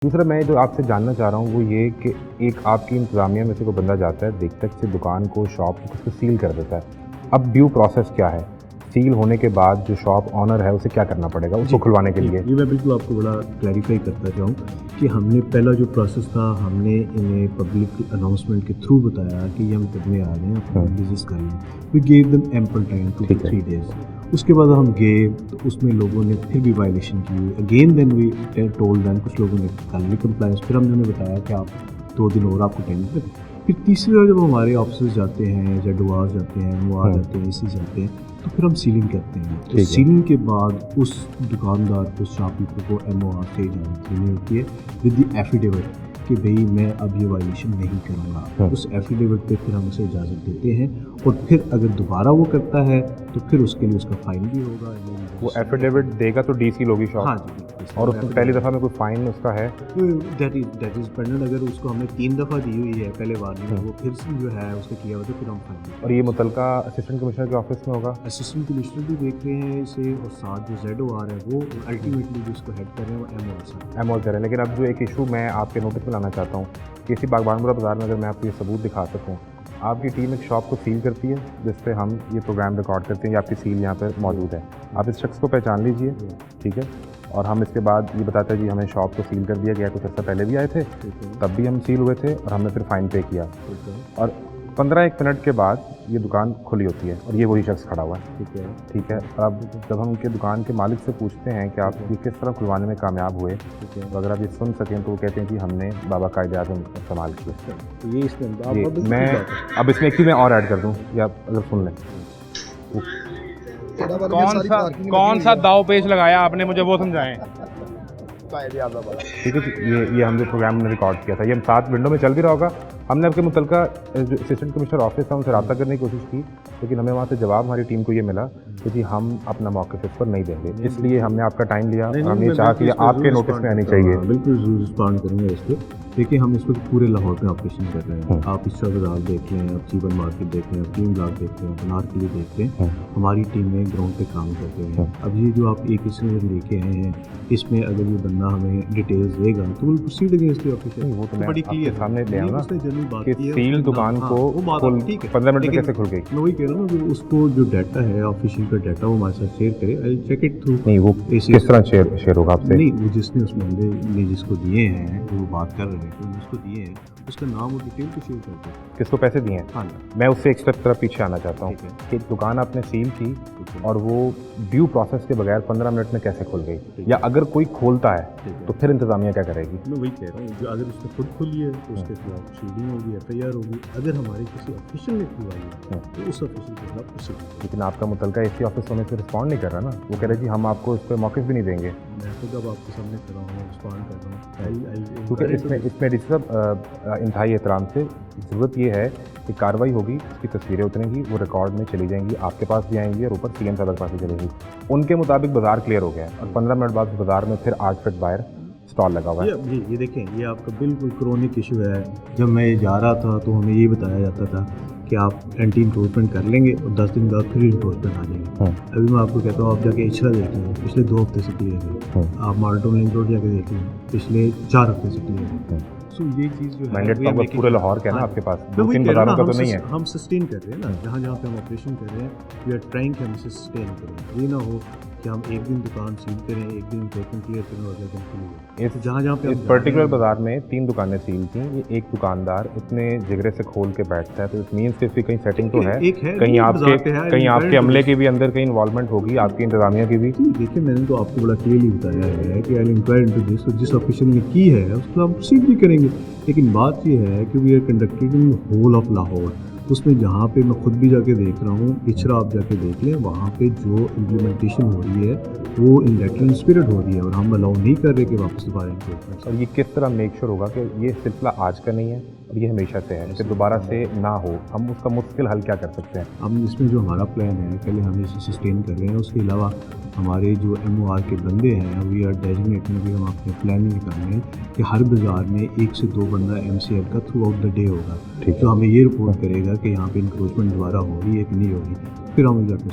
दूसरा मैं जो आपसे जानना चाह रहा हूँ वो ये कि एक आपकी इंतज़ामिया में से कोई बंदा जाता है, देखता है कि दुकान को, शॉप को, उसको सील कर देता है। अब ड्यू प्रोसेस क्या है? सील होने के बाद जो शॉप ऑनर है उसे क्या करना पड़ेगा उसको खुलवाने के लिए? ये मैं बिल्कुल आपको बड़ा क्लैरिफाई करता चाहूँ कि हमने पहला जो प्रोसेस था, हमने इन्हें पब्लिक अनाउंसमेंट के थ्रू बताया कि ये हम करने आ रहे हैं, अपना बिजनेस कर रहे हैं। We gave them ample time 2 to 3 days। उसके बाद हम गए तो उसमें लोगों ने फिर भी वायलेशन की। Again then we told them, कुछ लोगों ने कर ली कंप्लायंस। फिर हमने उन्हें बताया कि आप 2 दिन और आपको टाइम दें। फिर तीसरी बार जब हमारे ऑफिसर्स जाते हैं, जेडवार जाते हैं, मुआर जाते हैं, इसी जाते हैं, तो फिर हम सीलिंग करते हैं। तो सीलिंग के बाद उस दुकानदार को, शॉपकीपर को MOR से इजाज़त लेनी होती है विद द एफिडेविट कि भाई मैं अब ये वायलेशन नहीं करूँगा। उस एफिडेविट पे फिर हम उसे इजाज़त देते हैं और फिर अगर दोबारा वो करता है तो फिर उसके लिए उसका फ़ाइन भी होगा। वो एफिडेविट देगा तो डीसी होगी शॉप? हाँ जी। और उसमें पहली दफ़ा में कोई फ़ाइन उसका है? That is pendant. अगर उसको हमने 3 दफ़ा दी हुई है पहले वार्निंग, वो फिर से जो है उसने किया हुआ तो फिर हम फाइन। और ये मुतलका असिस्टेंट कमिश्नर के ऑफिस में होगा? असिस्टेंट कमिश्नर भी देख रहे हैं इसे, और साथ जो ZOR है वो अल्टीमेटली जिसको हेड कर रहे हैं वो MOR कर रहे हैं। लेकिन अब जो एक इशू मैं आपके नोटिस में लाना चाहता हूँ कि इसी बागबानपुरा बाज़ार में अगर मैं आपको ये सबूत दिखा सकूँ, आपकी टीम एक शॉप को सील करती है जिस पे हम ये प्रोग्राम रिकॉर्ड करते हैं, ये आपकी सील यहाँ पे मौजूद है। आप इस शख्स को पहचान लीजिए, ठीक है? और हम इसके बाद ये बताते हैं जी हमें शॉप को सील कर दिया गया। कुछ अर्सा पहले भी आए थे, तब भी हम सील हुए थे और हमने फिर फ़ाइन पे किया। और 15-1 मिनट के बाद ये दुकान खुली होती है और ये वही शख्स खड़ा हुआ है, ठीक है? और अब जब हम उनके दुकान के मालिक से पूछते हैं कि आप ये किस तरह खुलवाने में कामयाब हुए, तो अगर आप ये सुन सकें तो वो कहते हैं कि हमने बाबा कायदे-आज़म इस्तेमाल किए। तो ये इसमें मैं अब इसमें एक चीज़ मैं और ऐड कर दूँ, या अगर सुन लें। कौन सा दाव पेच लगाया आपने, मुझे वो समझाएं। ठीक है, ये हम जो प्रोग्राम में रिकॉर्ड किया था, ये हम 7 विंडो में चल भी रहा होगा। हमने आपके मुतलका जो असिस्टेंट कमिश्नर ऑफिस था उनसे रब्ता करने की कोशिश की, लेकिन हमें वहाँ से जवाब, हमारी टीम को ये मिला कि जी हम अपना मौक़िफ़ इस पर नहीं देंगे। इसलिए हमने आपका टाइम लिया और हमने चाहा कि आपके नोटिस में आनी चाहिए। बिल्कुल रिस्पॉन्ड करेंगे इस पर। देखिए, हम इस वक्त पूरे लाहौर में ऑपरेशन कर रहे हैं। आप इस बाज़ार देख लें, आप जीवन मार्केट देख लें, आप टीम ब्लॉक देख लें, अनार के लिए देख लें, हमारी टीमें ग्राउंड पे काम कर रही हैं। अब ये जो आप एक इसमें लेके आए हैं, इसमें अगर ये बंदा हमें डिटेल्स देगा तो will proceed against the official. वो तो मैं बड़ी क्लियर सामने ले आऊँगा कि कि सील दुकान को 15 मिनट में कैसे खुल गई। मैं वही कह रहा हूँ कि उसको जो डाटा है, ऑफिशियल का डाटा, वो हमारे साथ शेयर करे। I check it through. नहीं, वो किस तरह शेयर होगा आपसे? नहीं, वो जिसने उस बंदे ने जिसको दिए हैं, वो बात कर रहे हैं तो जिसको दिए हैं उसका नाम और डिटेल तो शेयर कर दो। किसको पैसे दिए हैं? हाँ, मैं उससे एक स्टेप तरफ पीछे आना चाहता हूँ कि दुकान आपने सील की और वो ड्यू प्रोसेस के बगैर 15 मिनट में कैसे खुल गई, या अगर कोई खोलता है तो फिर इंतज़ामिया क्या करेगी? मैं वही कह रहा हूँ, जो अगर उसने खुद खोली है तो उसके खिलाफ प्रोसीडिंग होगी, FIR होगी। अगर हमारे किसी ऑफिशियल ने खुलवाई है तो उस ऑफिशियल के खिलाफ प्रोसीडिंग। लेकिन आपका मुतलका इसी ऑफिस होने से रिस्पॉन्ड नहीं कर रहा ना। वो कह रहे जी हम आपको इस पर मौक़िफ़ भी नहीं देंगे। मैं तो जब आपके सामने खड़ा हूँ, रिस्पॉन्ड कर रहा हूँ, क्योंकि इसमें सब इंतहाई एहतराम से ज़रूरत ये है कि कार्रवाई होगी, उसकी तस्वीरें उतरेंगी, वो रिकॉर्ड में चली जाएंगी, आपके पास भी आएंगी और ऊपर CM साहब के पास भी चलेंगी। उनके मुताबिक बाज़ार क्लियर हो गया है और 15 मिनट बाद बाज़ार में फिर 8 फीट बाहर स्टॉल लगा हुआ है। ये देखें, ये आपका बिल्कुल क्रोनिक इशू है। जब मैं जा रहा था तो हमें ये बताया जाता था कि आप एंटी इंक्रोचमेंट कर लेंगे और 10 दिन बाद फिर इंक्रोचमेंट आ जाएंगे। अभी मैं आपको कहता हूँ, आप जाके इचरा देख लें, पिछले 2 हफ्ते से क्लियर है। आप मार्टन लिंक रोड जाके देख लें, पिछले 4 हफ्ते से क्लियर है। सो ये चीज़ जो है पूरे लाहौर का है ना आपके पास, 2-3 बाज़ारों का तो नहीं है। हम सस्टेन कर रहे हैं ना, जहाँ पे हम ऑपरेशन कर रहे हैं, वी आर ट्राइंग कि हम इसे सस्टेन करें। ये ना हो कि हम एक दिन दुकान सील करें, एक दिन इंक्रोचमेंट क्लियर करें और अगले दिन खुली। जहाँ पे इस पर्टिकुलर बाज़ार में 3 दुकानें सील थी। ये एक दुकानदार इतने जिगरे से खोल के बैठता है, तो इट मीन्स कि इसकी कहीं सेटिंग तो है, कहीं आपके अमले की भी अंदर कहीं इन्वॉल्वमेंट होगी, आपकी इंतज़ामिया की भी। देखिए, मैंने तो आपको बड़ा क्लियरली बताया है कि आई इंक्वायर इनटू दिस, और जिस ऑफिशियल ने की है उसको हम प्रोसीड भी करेंगे। लेकिन बात ये है कि we are conducted in whole of Lahore. उसमें जहाँ पे मैं खुद भी जाके देख रहा हूँ, इचरा आप जाके देख लें, वहाँ पे जो इम्प्लीमेंटेशन हो रही है वो इन लेटर इन स्पिरिट हो रही है और हम अलाउ नहीं कर रहे कि वापस दोबारा इंक्रोचमेंट। और ये किस तरह मेक श्योर होगा कि ये सिलसिला आज का नहीं है और ये हमेशा से है, कि दोबारा से ना हो? हम उसका मुश्किल हल क्या कर सकते हैं? हम इसमें जो हमारा प्लान है, पहले हम इसे सस्टेन कर रहे हैं। उसके अलावा हमारे जो MOR के बंदे हैं, वी आर डेजिग्नेटिंग, भी हम अपने प्लानिंग कर रहे हैं कि हर बाज़ार में 1 से 2 बंदा MCL का थ्रू आउट द डे होगा, तो हमें ये रिपोर्ट करेगा कि यहाँ पे इंक्रोचमेंट दोबारा हो रही है कि नहीं हो रही। फिर हम जाकर